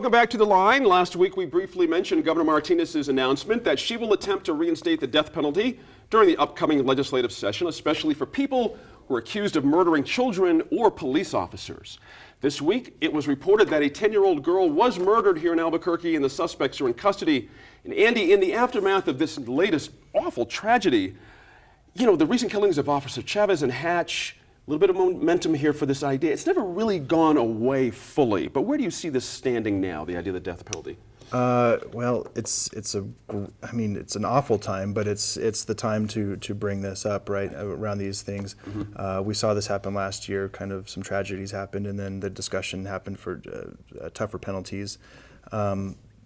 Welcome back to The Line. Last week we briefly mentioned Governor Martinez's announcement that she will attempt to reinstate the death penalty during the upcoming legislative session, especially for people who are accused of murdering children or police officers. This week it was reported that a 10-year-old girl was murdered here in Albuquerque and the suspects are in custody. And Andy, in the aftermath of this latest awful tragedy, you know, the recent killings of Officer Chavez and Hatch, a little bit of momentum here for this idea. It's never really gone away fully, but where do you see this standing now, the idea of the death penalty? Well, it's an awful time, but it's the time to bring this up, right, around these things. Mm-hmm. We saw this happen last year, kind of some tragedies happened, and then the discussion happened for tougher penalties.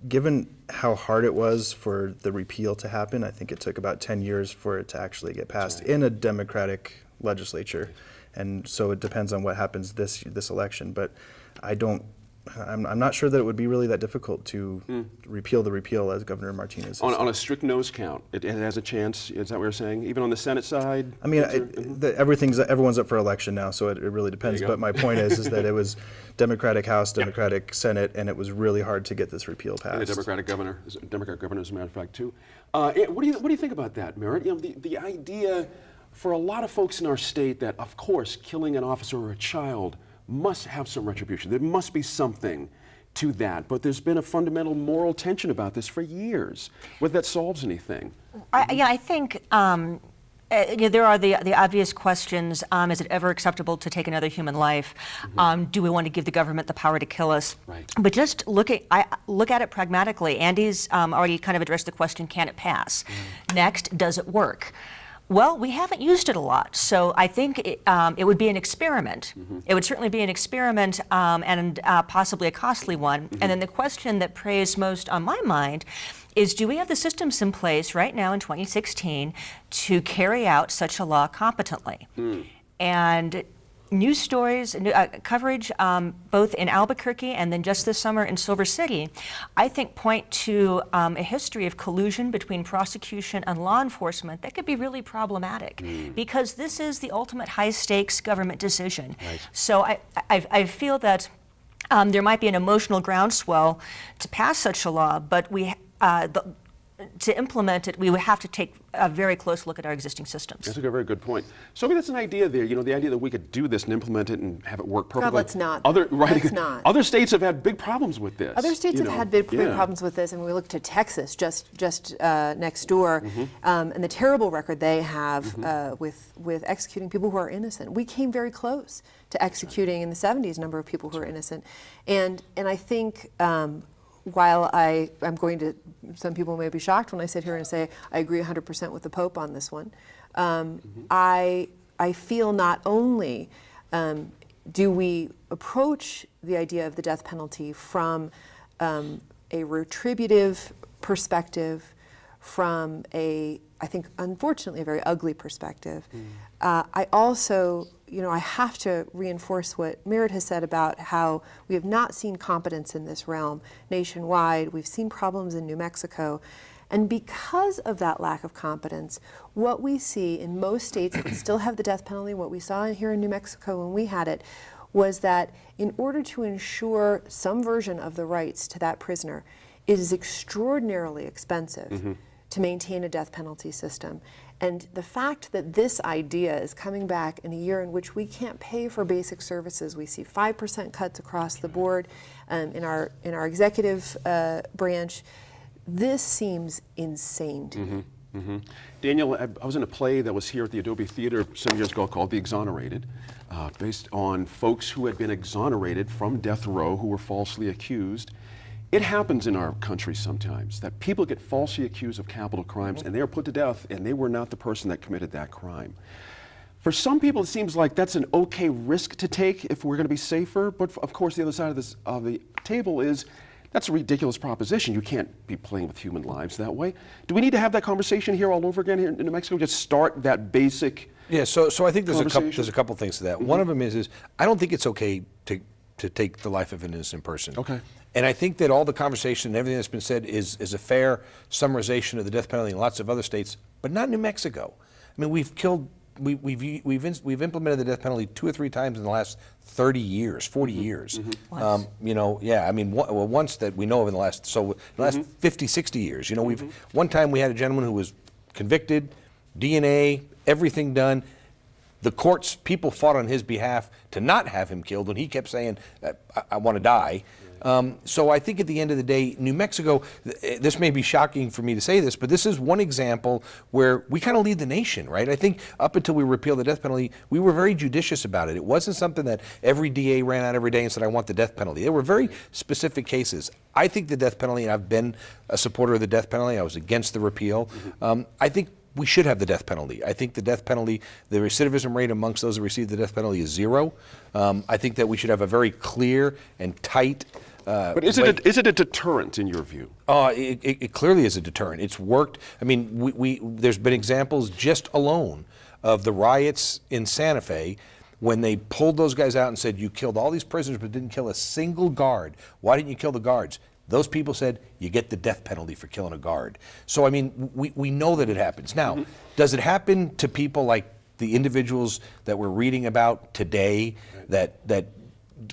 Given how hard it was for the repeal to happen, I think it took about 10 years for it to actually get passed in a Democratic legislature. And so it depends on what happens this election. But I'm not sure that it would be really that difficult to repeal the repeal, as Governor Martinez said. On a strict nose count, it has a chance. Is that what you're saying? Even on the Senate side? I mean, everyone's up for election now, so it really depends. But my point is that it was Democratic House, Democratic Senate, and it was really hard to get this repeal passed. And a Democratic governor, as a matter of fact, too. What do you think about that, Merritt? You know, the idea for a lot of folks in our state that, of course, killing an officer or a child must have some retribution. There must be something to that. But there's been a fundamental moral tension about this for years, whether that solves anything. I think there are the obvious questions. Is it ever acceptable to take another human life? Mm-hmm. Do we want to give the government the power to kill us? Right. But just look at it pragmatically. Andy's already kind of addressed the question, can it pass? Next, does it work? Well, we haven't used it a lot, so I think it would be an experiment. Mm-hmm. It would certainly be an experiment and possibly a costly one. Mm-hmm. And then the question that preys most on my mind is, do we have the systems in place right now in 2016 to carry out such a law competently? And news stories, coverage, both in Albuquerque and then just this summer in Silver City, I think point to a history of collusion between prosecution and law enforcement that could be really problematic because this is the ultimate high-stakes government decision. Right. So I feel that there might be an emotional groundswell to pass such a law, but to implement it, we would have to take a very close look at our existing systems. That's a very good point. So that's an idea there, you know, the idea that we could do this and implement it and have it work perfectly. God, let's not. Let's not. Other states have had big problems with this. Other states have had big problems with this, and we look to Texas, just next door, and the terrible record they have with executing people who are innocent. We came very close to executing in the 70s a number of people who are innocent, and I think. While I'm going to, some people may be shocked when I sit here and say I agree 100% with the Pope on this one. I feel not only do we approach the idea of the death penalty from a retributive perspective, from I think, unfortunately, a very ugly perspective. I also, I have to reinforce what Merritt has said about how we have not seen competence in this realm nationwide. We've seen problems in New Mexico. And because of that lack of competence, what we see in most states that still have the death penalty, what we saw here in New Mexico when we had it, was that in order to ensure some version of the rights to that prisoner, it is extraordinarily expensive to maintain a death penalty system. And the fact that this idea is coming back in a year in which we can't pay for basic services, we see 5% cuts across the board in our executive branch, this seems insane to me. Daniel, I was in a play that was here at the Adobe Theater some years ago called The Exonerated, based on folks who had been exonerated from death row who were falsely accused. It happens in our country sometimes that people get falsely accused of capital crimes and they are put to death and they were not the person that committed that crime. For some people, it seems like that's an okay risk to take if we're going to be safer, but of course the other side of the table is that's a ridiculous proposition. You can't be playing with human lives that way. Do we need to have that conversation here all over again here in New Mexico? Just start that basic so I think there's a couple things to that. One of them is I don't think it's okay to take the life of an innocent person. Okay. And I think that all the conversation and everything that's been said is a fair summarization of the death penalty in lots of other states, but not New Mexico. I mean, we've killed we've implemented the death penalty 2 or 3 times in the last 30 years, 40 years. Once. I mean, once that we know of in the last 50, 60 years. One time we had a gentleman who was convicted, DNA, everything done. The courts, people fought on his behalf to not have him killed, and he kept saying, I want to die. So I think at the end of the day, New Mexico, this may be shocking for me to say this, but this is one example where we kind of lead the nation, right? I think up until we repealed the death penalty, we were very judicious about it. It wasn't something that every DA ran out every day and said, I want the death penalty. There were very specific cases. I think the death penalty, and I've been a supporter of the death penalty, I was against the repeal. I think we should have the death penalty. I think the death penalty, the recidivism rate amongst those who receive the death penalty is 0. I think that we should have a very clear and tight But is it a deterrent in your view? It clearly is a deterrent. It's worked. I mean, there's been examples just alone of the riots in Santa Fe when they pulled those guys out and said, you killed all these prisoners but didn't kill a single guard. Why didn't you kill the guards? Those people said, you get the death penalty for killing a guard. So, I mean, we know that it happens. Now, does it happen to people like the individuals that we're reading about today that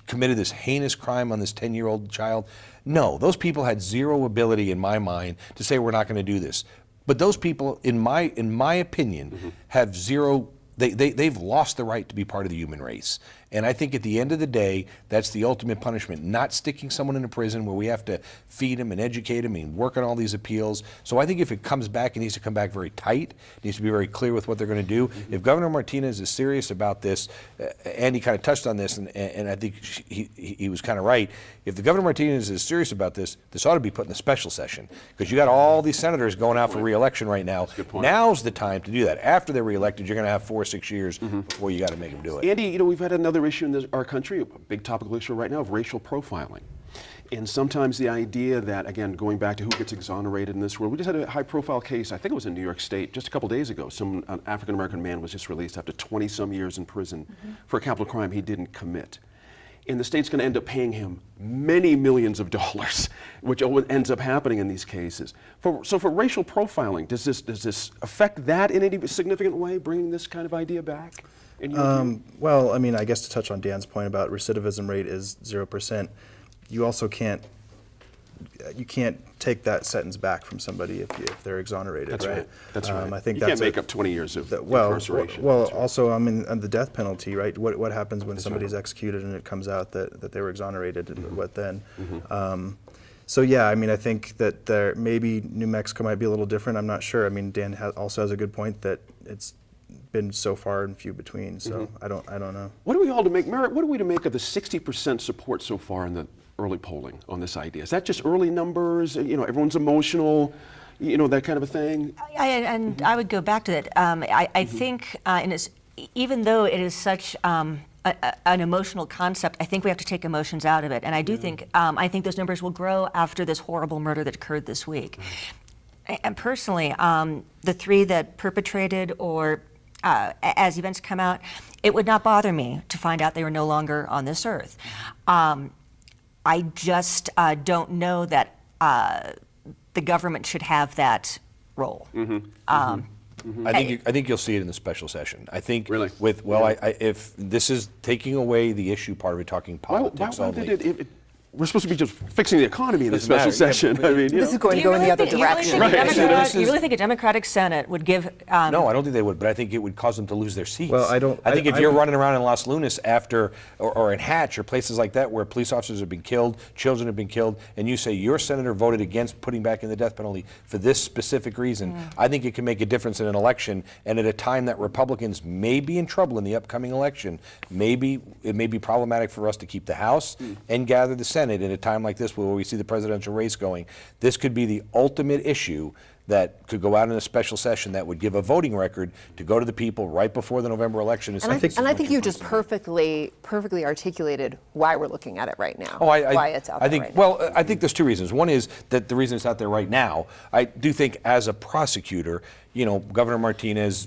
committed this heinous crime on this 10-year-old child? No, those people had zero ability in my mind to say we're not going to do this. But those people, in my opinion, have zero. They've lost the right to be part of the human race. And I think at the end of the day, that's the ultimate punishment, not sticking someone in a prison where we have to feed them and educate them and work on all these appeals. So I think if it comes back, it needs to come back very tight. It needs to be very clear with what they're going to do. If Governor Martinez is serious about this, Andy kind of touched on this, and I think he was kind of right. If the Governor Martinez is serious about this, this ought to be put in a special session, because you got all these senators going out for re-election right now. Now's the time to do that. After they're re-elected, you're going to have 4 or 6 years before you got to make them do it. Andy, we've had another issue in our country, a big topical issue right now, of racial profiling. And sometimes the idea that, again, going back to who gets exonerated in this world, we just had a high-profile case, I think it was in New York State, just a couple days ago. An African-American man was just released after 20-some years in prison for a capital crime he didn't commit. And the state's going to end up paying him many millions of dollars, which ends up happening in these cases. So for racial profiling, does this affect that in any significant way, bringing this kind of idea back? Well, I mean, I guess to touch on Dan's point about recidivism rate is 0%, you also can't take that sentence back from somebody if they're exonerated, That's right. That's right. I think you can't make up 20 years of incarceration. Well, also, I mean, the death penalty, right? What happens when somebody's executed and it comes out that they were exonerated, and what then? So yeah, I mean, I think that maybe New Mexico might be a little different. I'm not sure. I mean, Dan also has a good point that it's been so far and few between. So I don't know. What are we all to make, Merritt? What are we to make of the 60% support so far in the early polling on this idea? Is that just early numbers? Everyone's emotional, that kind of a thing. I would go back to that. I think, even though it is such an emotional concept, I think we have to take emotions out of it. And I do think those numbers will grow after this horrible murder that occurred this week. And personally, the 3 that perpetrated or as events come out, it would not bother me to find out they were no longer on this earth. I just don't know that the government should have that role. I think you'll see it in the special session. I think really if this is taking away the issue part of it, talking politics why only. did we're supposed to be just fixing the economy in this special session. I mean, This is going to go in the other direction. You really think a Democratic Senate would give? No, I don't think they would, but I think it would cause them to lose their seats. Well, I think if you're running around in Los Lunas or in Hatch or places like that where police officers have been killed, children have been killed, and you say your senator voted against putting back in the death penalty for this specific reason, I think it can make a difference in an election. And at a time that Republicans may be in trouble in the upcoming election, it may be problematic for us to keep the House and gather the Senate at a time like this where we see the presidential race going. This could be the ultimate issue that could go out in a special session that would give a voting record to go to the people right before the November election. And I think you just perfectly articulated why we're looking at it right now. Why it's out there right now. Well, I think there's 2 reasons. One is that the reason it's out there right now, I do think as a prosecutor, Governor Martinez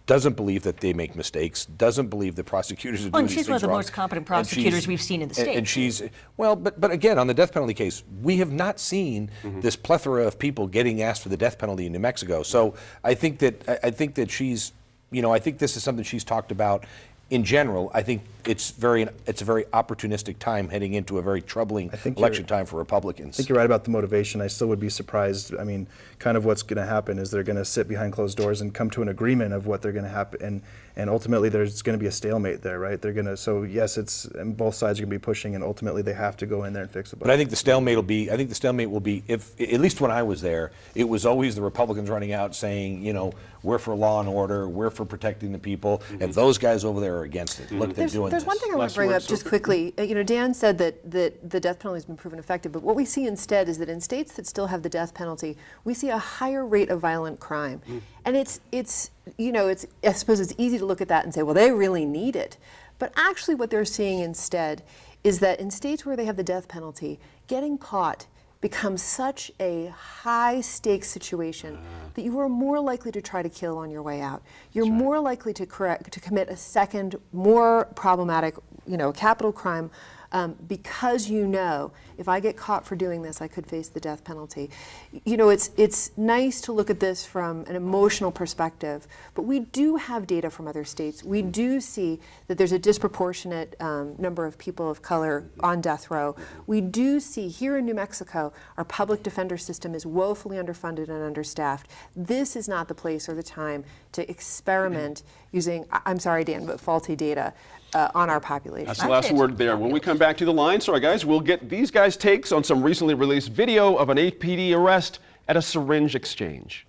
doesn't believe that they make mistakes, doesn't believe that prosecutors are doing these things wrong. And she's one of the most competent prosecutors we've seen in the state. And she's, but again, on the death penalty case, we have not seen this plethora of people getting asked for the death penalty in New Mexico. So I think that she's I think this is something she's talked about in general. I think it's a very opportunistic time heading into a very troubling think election time for Republicans. I think you're right about the motivation. I still would be surprised. I mean, kind of what's going to happen is they're going to sit behind closed doors and come to an agreement of what they're going to happen, and ultimately there's going to be a stalemate there, right? They're going to. So yes, and both sides are going to be pushing, and ultimately they have to go in there and fix it. But I think the stalemate will be. If at least when I was there, it was always the Republicans running out saying, we're for law and order, we're for protecting the people, and those guys over there are against it. Look, they're doing There's this. one thing I want Last to bring word, up just Sophie. quickly. Dan said that the death penalty has been proven effective, but what we see instead is that in states that still have the death penalty, we see a higher rate of violent crime. And I suppose it's easy to look at that and say, well, they really need it. But actually what they're seeing instead is that in states where they have the death penalty, getting caught becomes such a high stakes situation that you are more likely to try to kill on your way out. You're more likely to commit a second, more problematic, capital crime, because if I get caught for doing this, I could face the death penalty. It's nice to look at this from an emotional perspective, but we do have data from other states. We do see that there's a disproportionate number of people of color on death row. We do see here in New Mexico, our public defender system is woefully underfunded and understaffed. This is not the place or the time to experiment using, I'm sorry, Dan, but faulty data on our population. That's the last word there. When we come back to the line, sorry guys, we'll get these guys' takes on some recently released video of an APD arrest at a syringe exchange.